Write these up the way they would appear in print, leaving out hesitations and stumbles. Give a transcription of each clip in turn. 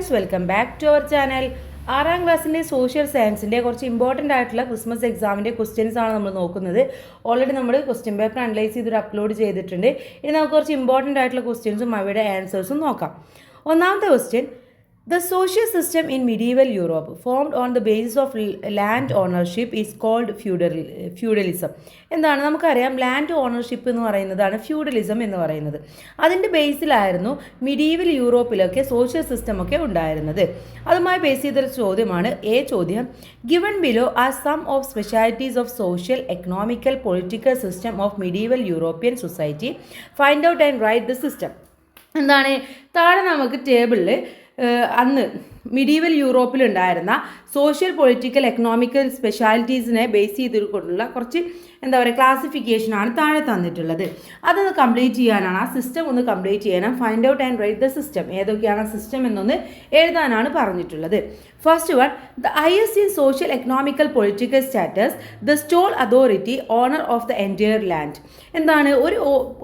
Friends, welcome back to our channel. 6ാം ക്ലാസ്സിൻ്റെ social സയൻസിൻ്റെ കുറച്ച് ഇമ്പോർട്ടൻ്റ് ആയിട്ടുള്ള ക്രിസ്മസ് എക്സാമിൻ്റെ ക്വസ്റ്റ്യൻസ് ആണ് നമ്മൾ നോക്കുന്നത്. ഓൾറെഡി നമ്മൾ ക്വസ്റ്റ്യൻ പേപ്പർ അനലൈസ് ചെയ്തൊരു അപ്ലോഡ് ചെയ്തിട്ടുണ്ട്. ഇനി നമുക്ക് കുറച്ച് ഇമ്പോർട്ടൻ്റ് ആയിട്ടുള്ള ക്വസ്റ്റ്യൻസും അവയുടെ ആൻസേഴ്സും നോക്കാം. ഒന്നാമത്തെ question: The social system in medieval Europe, formed on the basis of land ownership, is called feudalism. എന്താണ് നമുക്കറിയാം, ലാൻഡ് ഓണർഷിപ്പ് എന്ന് പറയുന്നതാണ് ഫ്യൂഡലിസം എന്ന് പറയുന്നത്. അതിൻ്റെ ബേസിലായിരുന്നു മിഡീവൽ യൂറോപ്പിലൊക്കെ സോഷ്യൽ സിസ്റ്റം ഒക്കെ ഉണ്ടായിരുന്നത്. അതുമായി ബേസ് ചെയ്തൊരു ചോദ്യമാണ് ചോദ്യം: given below are some of specialities of social, economical, political system of medieval European society. Find out and write the system. എന്താണ് താഴെ നമുക്ക് ടേബിളിൽ അന്ന് മിഡീവൽ യൂറോപ്പിലുണ്ടായിരുന്ന സോഷ്യൽ, പൊളിറ്റിക്കൽ, എക്കണോമിക്കൽ സ്പെഷ്യാലിറ്റീസിനെ ബേസ് ചെയ്തുകൊണ്ടുള്ള കുറച്ച് ക്ലാസിഫിക്കേഷനാണ് താഴെ തന്നിട്ടുള്ളത്. അതൊന്ന് കംപ്ലീറ്റ് ചെയ്യാനാണ്, ആ സിസ്റ്റം ഒന്ന് കംപ്ലീറ്റ് ചെയ്യാനാണ്. Find out and write the system. ഏതൊക്കെയാണ് സിസ്റ്റം എന്നൊന്ന് എഴുതാനാണ് പറഞ്ഞിട്ടുള്ളത്. First one: the highest in social, economical, political status, the sole authority, owner of the entire land. എന്താണ് ഒരു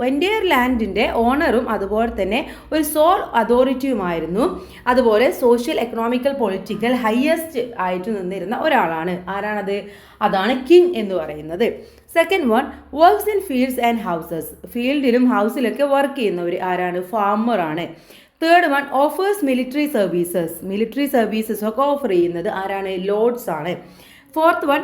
എൻറ്റയർ ലാൻഡിൻ്റെ ഓണറും അതുപോലെ തന്നെ ഒരു സോൾ അതോറിറ്റിയുമായിരുന്നു. അതുപോലെ സോഷ്യൽ, എക്കണോമിക്കൽ, പൊളിറ്റിക്കൽ ഹയസ്റ്റ് ആയിട്ട് നിന്നിരുന്ന ഒരാളാണ്. ആരാണത്? അതാണ് കിങ് എന്ന് പറയുന്നത്. Second one: works in fields and houses. ഫീൽഡിലും ഹൗസിലൊക്കെ വർക്ക് ചെയ്യുന്നവർ ആരാണ്? ഫാമർ ആണ്. Third one: offers military services. Military services ഒക്കെ ഓഫർ ചെയ്യുന്നത് ആരാണ്? ലോർഡ്സ് ആണ്. Fourth one: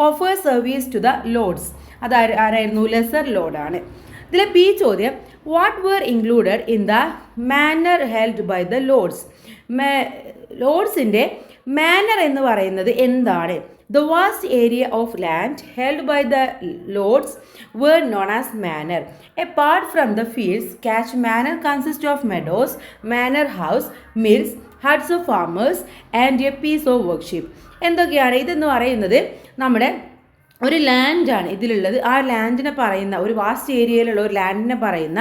offers service to the lords. അത് ആരായിരുന്നു? ലെസർ ലോർഡാണ്. ഇതിലെ ബി ചോദ്യം: what were included in the manor held by the lords. ലോർഡ്സിൻ്റെ മാനർ എന്ന് പറയുന്നത് എന്താണ്? The vast area of land held by the lords were known as manor. Apart from the fields, catch manor consists of meadows, manor house, mills, huts of farmers and a piece of workshop. എന്തൊക്കെയാണ് ഇതെന്ന് പറയുന്നത്? നമ്മുടെ ഒരു ലാൻഡാണ് ഇതിലുള്ളത്. ആ ലാൻഡിനെ പറയുന്ന, ഒരു vast ഏരിയയിലുള്ള ഒരു ലാൻഡിനെ പറയുന്ന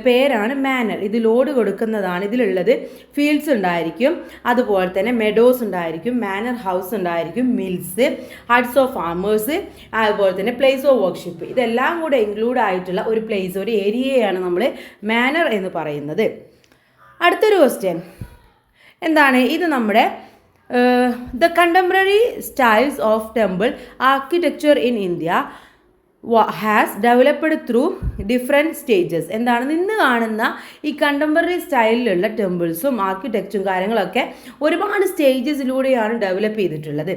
പേരാണ് മാനർ. ഇത് ലോഡ് കൊടുക്കുന്നതാണ് ഇതിലുള്ളത്. ഫീൽഡ്സ് ഉണ്ടായിരിക്കും, അതുപോലെ തന്നെ മെഡോസ് ഉണ്ടായിരിക്കും, മാനർ ഹൗസ് ഉണ്ടായിരിക്കും, മിൽസ്, ഹട്ട്സ് ഓഫ് ഫാമേഴ്സ്, അതുപോലെ തന്നെ പ്ലേസ് ഓഫ് വർക്ക്ഷിപ്പ്. ഇതെല്ലാം കൂടെ ഇൻക്ലൂഡ് ആയിട്ടുള്ള ഒരു പ്ലേസ്, ഒരു ഏരിയയാണ് നമ്മൾ മാനർ എന്ന് പറയുന്നത്. അടുത്തൊരു ക്വസ്റ്റ്യൻ എന്താണ്? ഇത് നമ്മുടെ the contemporary styles of temple architecture in India has developed through different stages. എന്താണ് ഇന്ന് കാണുന്ന ഈ കണ്ടംപററി സ്റ്റൈലിലുള്ള ടെമ്പിൾസും ആർക്കിടെക്ചറും കാര്യങ്ങളൊക്കെ ഒരുപാട് സ്റ്റേജസിലൂടെയാണ് ഡെവലപ്പ് ചെയ്തിട്ടുള്ളത്.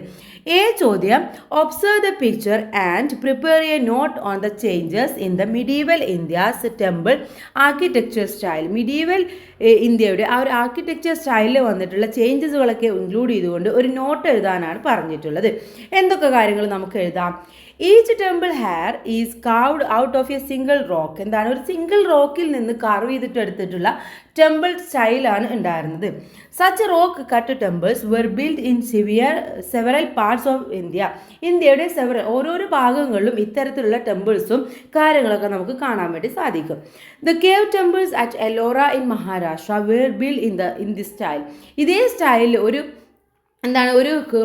ചോദ്യം: observe the picture and prepare a note on the changes in the medieval India's temple architecture style. Medieval ഇന്ത്യയുടെ ആ ഒരു ആർക്കിടെക്ചർ സ്റ്റൈലിൽ വന്നിട്ടുള്ള ചേഞ്ചസുകളൊക്കെ ഇൻക്ലൂഡ് ചെയ്തുകൊണ്ട് ഒരു നോട്ട് എഴുതാനാണ് പറഞ്ഞിട്ടുള്ളത്. എന്തൊക്കെ കാര്യങ്ങൾ നമുക്ക് എഴുതാം? Each temple hair is carved out of A single rock. എന്താണ്? ഒരു സിംഗിൾ റോക്കിൽ നിന്ന് കാർവ് ചെയ്തിട്ട് എടുത്തിട്ടുള്ള ടെമ്പിൾ സ്റ്റൈലാണ് ഉണ്ടായിരുന്നത്. Such rock cut temples were build in several parts of India. ഇന്ത്യയുടെ ഓരോരോ ഭാഗങ്ങളിലും ഇത്തരത്തിലുള്ള ടെമ്പിൾസും കാര്യങ്ങളൊക്കെ നമുക്ക് കാണാൻ വേണ്ടി സാധിക്കും. The cave temples at Ellora in Maharashtra were build in this style. ഇതേ സ്റ്റൈലിൽ ഒരു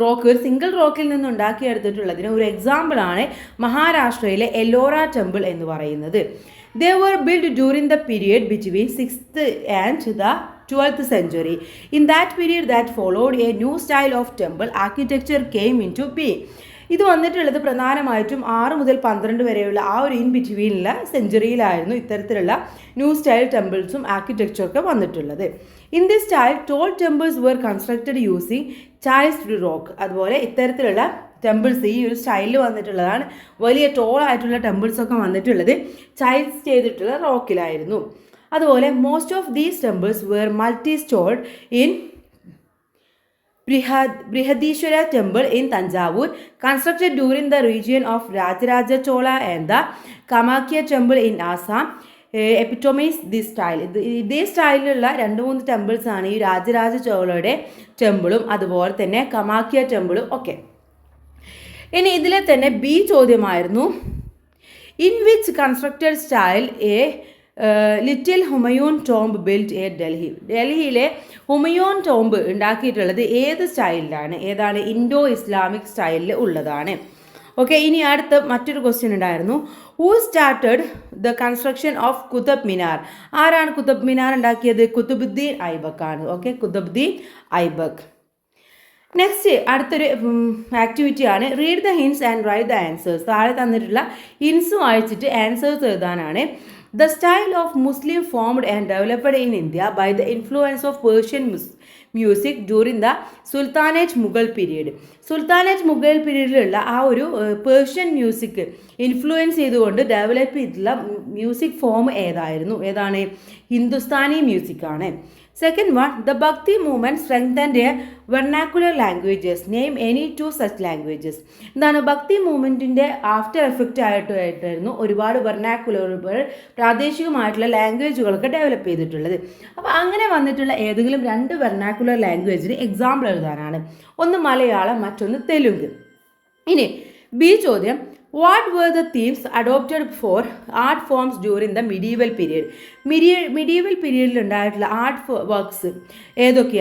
റോക്ക്, ഒരു സിംഗിൾ റോക്കിൽ നിന്ന് ഉണ്ടാക്കിയെടുത്തിട്ടുള്ളതിന് ഒരു എക്സാമ്പിളാണ് മഹാരാഷ്ട്രയിലെ എല്ലോറ ടെമ്പിൾ എന്ന് പറയുന്നത്. They were built during the period between 6th and the 12th century. In that period that followed, a new style of temple architecture came into being. ഇത് വന്നിട്ടുള്ളത് പ്രധാനമായിട്ടും 6 മുതൽ 12 വരെയുള്ള ആ ഒരു ഇൻ ബിറ്റ്വീനുള്ള സെഞ്ചുറിയിലായിരുന്നു ഇത്തരത്തിലുള്ള ന്യൂ സ്റ്റൈൽ ടെമ്പിൾസും ആർക്കിടെക്ചറൊക്കെ വന്നിട്ടുള്ളത്. In this style tall temples were constructed using chiselled rock. അതുപോലെ ഇത്തരത്തിലുള്ള ടെമ്പിൾസ് ഈ ഒരു സ്റ്റൈലിൽ വന്നിട്ടുള്ളതാണ്. വലിയ ടോൾ ആയിട്ടുള്ള ടെമ്പിൾസൊക്കെ വന്നിട്ടുള്ളത് ചൈൽസ് ചെയ്തിട്ടുള്ള റോക്കിലായിരുന്നു. അതുപോലെ most of these temples were multi storeyed in Brihadeeswara temple in Thanjavur, constructed during the region of Rajaraja Chola and the Kamakhya temple in Assam epitomise the style. ഇതേ സ്റ്റൈലിലുള്ള 2-3 ടെമ്പിൾസാണ് ഈ രാജരാജ ചോളയുടെ ടെമ്പിളും അതുപോലെ തന്നെ കമാക്യ ടെമ്പിളും ഒക്കെ. ഇനി ഇതിലെ തന്നെ ബി ചോദ്യമായിരുന്നു: in which constructed style a little Humayun tomb built a Delhi. ഡൽഹിയിലെ ഹുമയൂൺ ടോംബ് ഉണ്ടാക്കിയിട്ടുള്ളത് ഏത് സ്റ്റൈലിലാണ്? ഏതാണ്? ഇൻഡോ ഇസ്ലാമിക് സ്റ്റൈലിൽ ഉള്ളതാണ്. ഓക്കെ, ഇനി അടുത്ത മറ്റൊരു ക്വസ്റ്റ്യൻ ഉണ്ടായിരുന്നു. Who started the construction of Qutub Minar? ആരാണ് കുത്തബ് മിനാർ ഉണ്ടാക്കിയത്? കുത്തുബുദ്ദീൻ ഐബക്ക് ആണ്. ഓക്കെ, കുത്തുബുദ്ദീൻ ഐബക്ക്. നെക്സ്റ്റ് അടുത്തൊരു ആക്ടിവിറ്റി ആണ് read the hints and write the answers. താഴെ തന്നിട്ടുള്ള ഹിൻസ് വായിച്ചിട്ട് ആൻസേഴ്സ് എഴുതാനാണ്. The style of Muslim formed and developed in India by the influence of Persian music during the sultanate Mughal period. Sultanate Mughal പീരീഡിലുള്ള ആ ഒരു Persian music influence ചെയ്തുകൊണ്ട് develop ചെയ്തിട്ടുള്ള music form ഏതാണ്? ഹിന്ദുസ്ഥാനി മ്യൂസിക് ആണ്. Second one, the Bhakti movement strengthened a vernacular languages. Name any two such languages. എന്താണ് Bhakti മൂവ്മെൻറ്റിൻ്റെ after effect ആയിട്ടായിരുന്നു ഒരുപാട് വെർനാക്കുലറുകൾ പ്രാദേശികമായിട്ടുള്ള ലാംഗ്വേജുകളൊക്കെ ഡെവലപ്പ് ചെയ്തിട്ടുള്ളത്. അപ്പോൾ അങ്ങനെ വന്നിട്ടുള്ള ഏതെങ്കിലും 2 വെർനാക്കുലർ ലാംഗ്വേജിന് എക്സാമ്പിൾ എഴുതാനാണ്. ഒന്ന് മലയാളം, മറ്റൊന്ന് തെലുങ്ക്. ഇനി ബി ചോദ്യം, what were the themes adopted for art forms during the medieval period? Medieval പീരീഡിൽ ഉണ്ടായിട്ടുള്ള ആർട്ട് വർക്ക്സ് ഏതൊക്കെ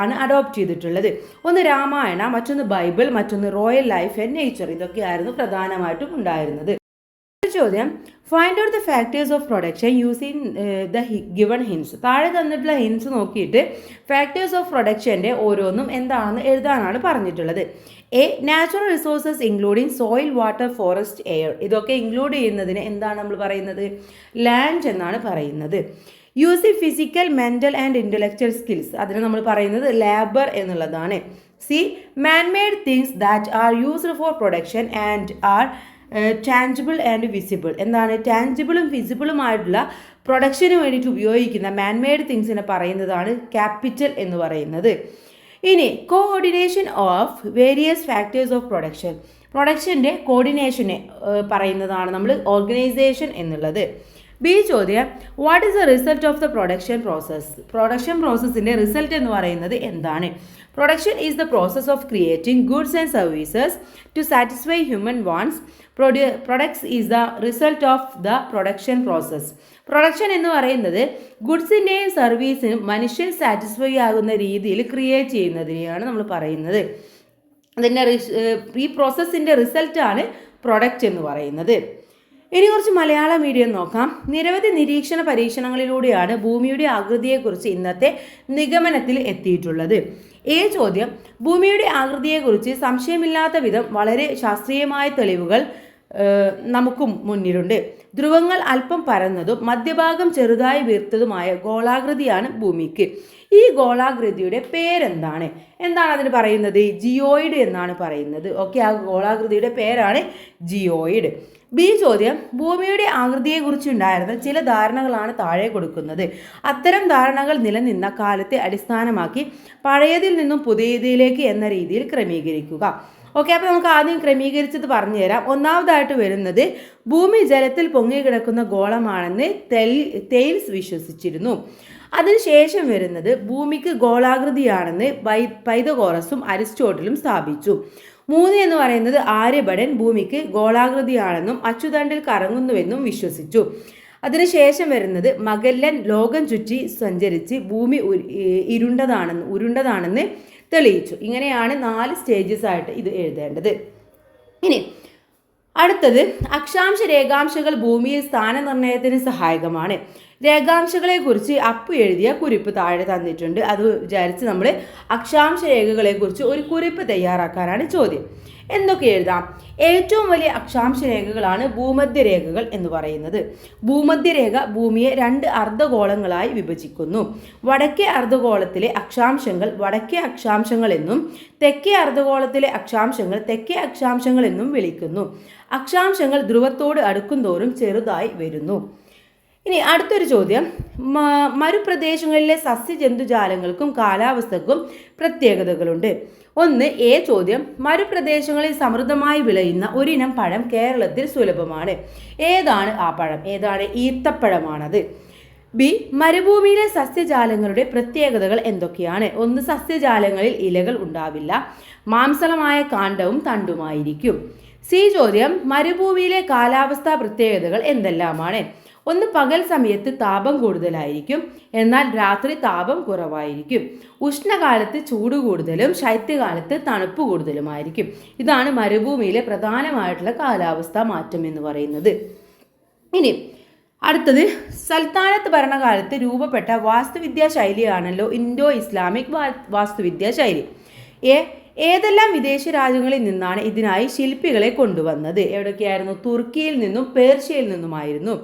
ആണ് അഡോപ്റ്റ് ചെയ്തിട്ടുള്ളത്? ഒന്ന് രാമായണ, മറ്റൊന്ന് ബൈബിൾ, മറ്റൊന്ന് റോയൽ ലൈഫ് ആൻഡ് നേച്ചർ. ഇതൊക്കെയായിരുന്നു പ്രധാനമായിട്ടും ഉണ്ടായിരുന്നത്. ചോദ്യം, find out the factors of production using the given hints. താഴെ തന്നിട്ടുള്ള ഹിൻസ് നോക്കിയിട്ട് ഫാക്ടേഴ്സ് ഓഫ് പ്രൊഡക്ഷൻ്റെ ഓരോന്നും എന്താണെന്ന് എഴുതാനാണ് പറഞ്ഞിട്ടുള്ളത്. A, natural resources including soil, water, forest, air. ഇതൊക്കെ ഇൻക്ലൂഡ് ചെയ്യുന്നതിന് എന്താണ് നമ്മൾ പറയുന്നത്? ലാൻഡ് എന്നാണ് പറയുന്നത്. Using physical, mental and intellectual skills. അതിന് നമ്മൾ പറയുന്നത് ലേബർ എന്നുള്ളതാണ്. C, manmade things that are used for production and are tangible and visible. എന്താണ് ടാഞ്ചിബിളും വിസിബിളുമായിട്ടുള്ള പ്രൊഡക്ഷന് വേണ്ടിയിട്ട് ഉപയോഗിക്കുന്ന മാൻമെയ്ഡ് തിങ്സിനെ പറയുന്നതാണ് ക്യാപിറ്റൽ എന്ന് പറയുന്നത്. ഇനി coordination of various factors of production. പ്രൊഡക്ഷൻ്റെ കോർഡിനേഷനെ പറയുന്നതാണ് നമ്മൾ ഓർഗനൈസേഷൻ എന്നുള്ളത്. ബി ചോദ്യം, what is the result of the production process? Production പ്രോസസ്സിൻ്റെ റിസൾട്ട് എന്ന് പറയുന്നത് എന്താണ്? Production is the process of creating goods and services to satisfy human wants. Products is the result of the production process. Production എന്ന് പറയുന്നത് ഗുഡ്സിൻ്റെയും സർവീസിനും മനുഷ്യൻ satisfy ആകുന്ന രീതിയിൽ create ചെയ്യുന്നതിനെയാണ് നമ്മൾ പറയുന്നത്. അതിൻ്റെ ഈ പ്രോസസ്സിൻ്റെ റിസൾട്ടാണ് പ്രൊഡക്റ്റ് എന്ന് പറയുന്നത്. ഇനി കുറച്ച് മലയാളം മീഡിയം നോക്കാം. നിരവധി നിരീക്ഷണ പരീക്ഷണങ്ങളിലൂടെയാണ് ഭൂമിയുടെ ആകൃതിയെക്കുറിച്ച് ഇന്നത്തെ നിഗമനത്തിൽ എത്തിയിട്ടുള്ളത്. എ ചോദ്യം, ഭൂമിയുടെ ആകൃതിയെക്കുറിച്ച് സംശയമില്ലാത്ത വിധം വളരെ ശാസ്ത്രീയമായ തെളിവുകൾ നമുക്കും മുന്നിലുണ്ട്. ധ്രുവങ്ങൾ അല്പം പരന്നതും മധ്യഭാഗം ചെറുതായി വീർത്തതുമായ ഗോളാകൃതിയാണ് ഭൂമിക്ക്. ഈ ഗോളാകൃതിയുടെ പേരെന്താണ്? എന്താണ് അതിന് പറയുന്നത്? ജിയോയിഡ് എന്നാണ് പറയുന്നത്. ഓക്കെ, ആ ഗോളാകൃതിയുടെ പേരാണ് ജിയോയിഡ്. ബി ചോദ്യം, ഭൂമിയുടെ ആകൃതിയെക്കുറിച്ചുണ്ടായിരുന്ന ചില ധാരണകളാണ് താഴെ കൊടുക്കുന്നത്. അത്തരം ധാരണകൾ നിലനിന്ന കാലത്തെ അടിസ്ഥാനമാക്കി പഴയതിൽ നിന്നും പുതിയതിലേക്ക് എന്ന രീതിയിൽ ക്രമീകരിക്കുക. ഓക്കെ, അപ്പോൾ നമുക്ക് ആദ്യം ക്രമീകരിച്ചത് പറഞ്ഞുതരാം. ഒന്നാമതായിട്ട് വരുന്നത് ഭൂമി ജലത്തിൽ പൊങ്ങിക്കിടക്കുന്ന ഗോളമാണെന്ന് തെയിൽസ് വിശ്വസിച്ചിരുന്നു. അതിനുശേഷം വരുന്നത് ഭൂമിക്ക് ഗോളാകൃതിയാണെന്ന് പൈതഗോറസും അരിസ്റ്റോട്ടിലും സ്ഥാപിച്ചു. 3 എന്ന് പറയുന്നത് ആര്യഭടൻ ഭൂമിക്ക് ഗോളാകൃതിയാണെന്നും അച്ചുതണ്ടിൽ കറങ്ങുന്നുവെന്നും വിശ്വസിച്ചു. അതിനുശേഷം വരുന്നത് മഗല്ലൻ ലോകം ചുറ്റി സഞ്ചരിച്ച് ഭൂമി ഉരുണ്ടതാണെന്ന് തെളിയിച്ചു. ഇങ്ങനെയാണ് 4 സ്റ്റേജസ് ആയിട്ട് ഇത് എഴുതേണ്ടത്. ഇനി അടുത്തത് അക്ഷാംശ രേഖാംശങ്ങൾ ഭൂമിയിൽ സ്ഥാനനിർണ്ണയത്തിന് സഹായകമാണ്. രേഖാംശങ്ങളെക്കുറിച്ച് അപ്പു എഴുതിയ കുറിപ്പ് താഴെ തന്നിട്ടുണ്ട്. അത് വിചാരിച്ച് നമ്മൾ അക്ഷാംശ രേഖകളെക്കുറിച്ച് ഒരു കുറിപ്പ് തയ്യാറാക്കാനാണ് ചോദ്യം. എന്തൊക്കെ എഴുതാം? ഏറ്റവും വലിയ അക്ഷാംശ രേഖകളാണ് ഭൂമധ്യരേഖകൾ എന്ന് പറയുന്നത്. ഭൂമധ്യരേഖ ഭൂമിയെ 2 അർദ്ധഗോളങ്ങളായി വിഭജിക്കുന്നു. വടക്കേ അർദ്ധഗോളത്തിലെ അക്ഷാംശങ്ങൾ വടക്കേ അക്ഷാംശങ്ങൾ എന്നും തെക്കേ അർദ്ധഗോളത്തിലെ അക്ഷാംശങ്ങൾ തെക്കേ അക്ഷാംശങ്ങൾ എന്നും വിളിക്കുന്നു. അക്ഷാംശങ്ങൾ ധ്രുവത്തോട് അടുക്കുന്തോറും ചെറുതായി വരുന്നു. ഇനി അടുത്തൊരു ചോദ്യം, മരുപ്രദേശങ്ങളിലെ സസ്യജന്തുജാലങ്ങൾക്കും കാലാവസ്ഥക്കും പ്രത്യേകതകളുണ്ട്. 1 എ ചോദ്യം, മരുപ്രദേശങ്ങളിൽ സമൃദ്ധമായി വിളയുന്ന ഒരിനം പഴം കേരളത്തിൽ സുലഭമാണ്. ഏതാണ് ആ പഴം? ഏതാണ്? ഈത്തപ്പഴമാണത്. ബി മരുഭൂമിയിലെ സസ്യജാലങ്ങളുടെ പ്രത്യേകതകൾ എന്തൊക്കെയാണ്? 1 സസ്യജാലങ്ങളിൽ ഇലകൾ ഉണ്ടാവില്ല. മാംസളമായ കാണ്ഡവും തണ്ടുമായിരിക്കും. സി ചോദ്യം, മരുഭൂമിയിലെ കാലാവസ്ഥാ പ്രത്യേകതകൾ എന്തെല്ലാമാണ്? ഒന്ന് പകൽ സമയത്ത് താപം കൂടുതലായിരിക്കും, എന്നാൽ രാത്രി താപം കുറവായിരിക്കും. ഉഷ്ണകാലത്ത് ചൂട് കൂടുതലും ശൈത്യകാലത്ത് തണുപ്പ് കൂടുതലുമായിരിക്കും. ഇതാണ് മരുഭൂമിയിലെ പ്രധാനമായിട്ടുള്ള കാലാവസ്ഥാ മാറ്റം എന്ന് പറയുന്നത്. ഇനി അടുത്തത്, സൽത്താനത്ത് ഭരണകാലത്ത് രൂപപ്പെട്ട വാസ്തുവിദ്യാ ശൈലിയാണല്ലോ ഇൻഡോ ഇസ്ലാമിക് വാസ്തുവിദ്യാ ശൈലി. ഏതെല്ലാം വിദേശ രാജ്യങ്ങളിൽ നിന്നാണ് ഇതിനായി ശില്പികളെ കൊണ്ടുവന്നത്? എവിടെയൊക്കെയായിരുന്നു? തുർക്കിയിൽ നിന്നും പേർഷ്യയിൽ നിന്നുമായിരുന്നു.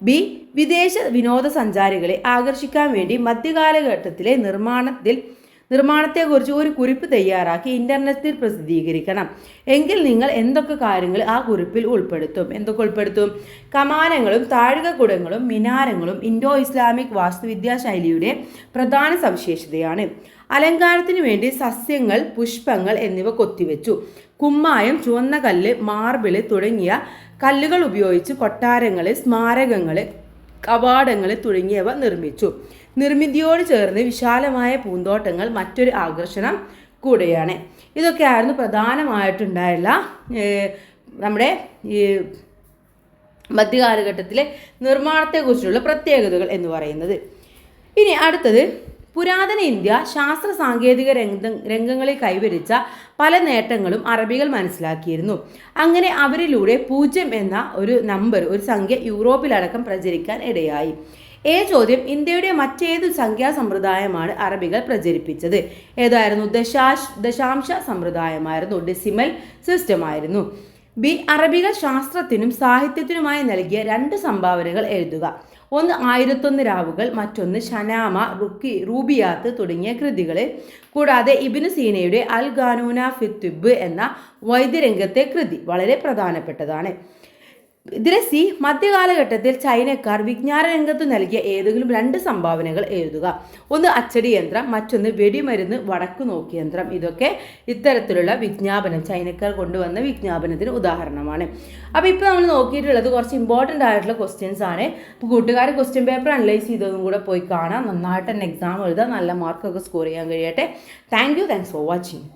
ബി, വിദേശ വിനോദസഞ്ചാരികളെ ആകർഷിക്കാൻ വേണ്ടി മധ്യകാലഘട്ടത്തിലെ നിർമ്മാണത്തെക്കുറിച്ച് ഒരു കുറിപ്പ് തയ്യാറാക്കി ഇന്റർനെറ്റിൽ പ്രസിദ്ധീകരിക്കണം. എങ്കിൽ നിങ്ങൾ എന്തൊക്കെ കാര്യങ്ങൾ ആ കുറിപ്പിൽ ഉൾപ്പെടുത്തും? എന്തൊക്കെ ഉൾപ്പെടുത്തും? കമാനങ്ങളും താഴികക്കുടങ്ങളും മിനാരങ്ങളും ഇൻഡോ ഇസ്ലാമിക് വാസ്തുവിദ്യാ ശൈലിയുടെ പ്രധാന സവിശേഷതയാണ്. അലങ്കാരത്തിനു വേണ്ടി സസ്യങ്ങൾ, പുഷ്പങ്ങൾ എന്നിവ കൊത്തിവെച്ചു. കുമ്മായം, ചുവന്ന കല്ല്, മാർബിള് തുടങ്ങിയ കല്ലുകൾ ഉപയോഗിച്ച് കൊട്ടാരങ്ങൾ, സ്മാരകങ്ങൾ, കവാടങ്ങൾ തുടങ്ങിയവ നിർമ്മിച്ചു. നിർമ്മിതിയോട് ചേർന്ന് വിശാലമായ പൂന്തോട്ടങ്ങൾ മറ്റൊരു ആകർഷണം കൂടെയാണ്. ഇതൊക്കെയായിരുന്നു പ്രധാനമായിട്ടുണ്ടായുള്ള നമ്മുടെ ഈ മധ്യകാലഘട്ടത്തിലെ നിർമ്മാണത്തെക്കുറിച്ചുള്ള പ്രത്യേകതകൾ എന്ന് പറയുന്നത്. ഇനി അടുത്തത്, പുരാതന ഇന്ത്യ ശാസ്ത്ര സാങ്കേതിക രംഗങ്ങളിൽ കൈവരിച്ച പല നേട്ടങ്ങളും അറബികൾ മനസ്സിലാക്കിയിരുന്നു. അങ്ങനെ അവരിലൂടെ 0 എന്ന ഒരു സംഖ്യ യൂറോപ്പിലടക്കം പ്രചരിക്കാൻ ഇടയായി. ചോദ്യം, ഇന്ത്യയുടെ മറ്റേതു സംഖ്യാ സമ്പ്രദായമാണ് അറബികൾ പ്രചരിപ്പിച്ചത്? ഏതായിരുന്നു? ദശാംശ സമ്പ്രദായമായിരുന്നു, ഡെസിമൽ സിസ്റ്റം ആയിരുന്നു. ബി, അറബികൾ ശാസ്ത്രത്തിനും സാഹിത്യത്തിനുമായി നൽകിയ 2 സംഭാവനകൾ എഴുതുക. ഒന്ന് 1001 രാവുകൾ, മറ്റൊന്ന് ഷനാമ, റൂബിയാത്ത് തുടങ്ങിയ കൃതികൾ. കൂടാതെ ഇബ്നു സീനയുടെ അൽ ഖാനൂന ഫി തിബ്ബ് എന്ന വൈദ്യരംഗത്തെ കൃതി വളരെ പ്രധാനപ്പെട്ടതാണ്. ഇതിലെ സി, മധ്യകാലഘട്ടത്തിൽ ചൈനക്കാർ വിജ്ഞാന രംഗത്ത് നൽകിയ ഏതെങ്കിലും 2 സംഭാവനകൾ എഴുതുക. ഒന്ന് അച്ചടി യന്ത്രം, മറ്റൊന്ന് വെടിമരുന്ന് വടക്കു നോക്കി യന്ത്രം. ഇതൊക്കെ ഇത്തരത്തിലുള്ള വിജ്ഞാപനം, ചൈനക്കാർ കൊണ്ടുവന്ന വിജ്ഞാപനത്തിന് ഉദാഹരണമാണ്. അപ്പോൾ ഇപ്പോൾ നമ്മൾ നോക്കിയിട്ടുള്ളത് കുറച്ച് ഇമ്പോർട്ടൻ്റ് ആയിട്ടുള്ള ക്വസ്റ്റ്യൻസ് ആണ്. അപ്പോൾ കൂട്ടുകാർ ക്വസ്റ്റ്യൻ പേപ്പർ അനലൈസ് ചെയ്തതും കൂടെ പോയി കാണാം. നന്നായിട്ട് തന്നെ എക്സാം എഴുതാം, നല്ല മാർക്കൊക്കെ സ്കോർ ചെയ്യാൻ കഴിയട്ടെ. Thanks for watching.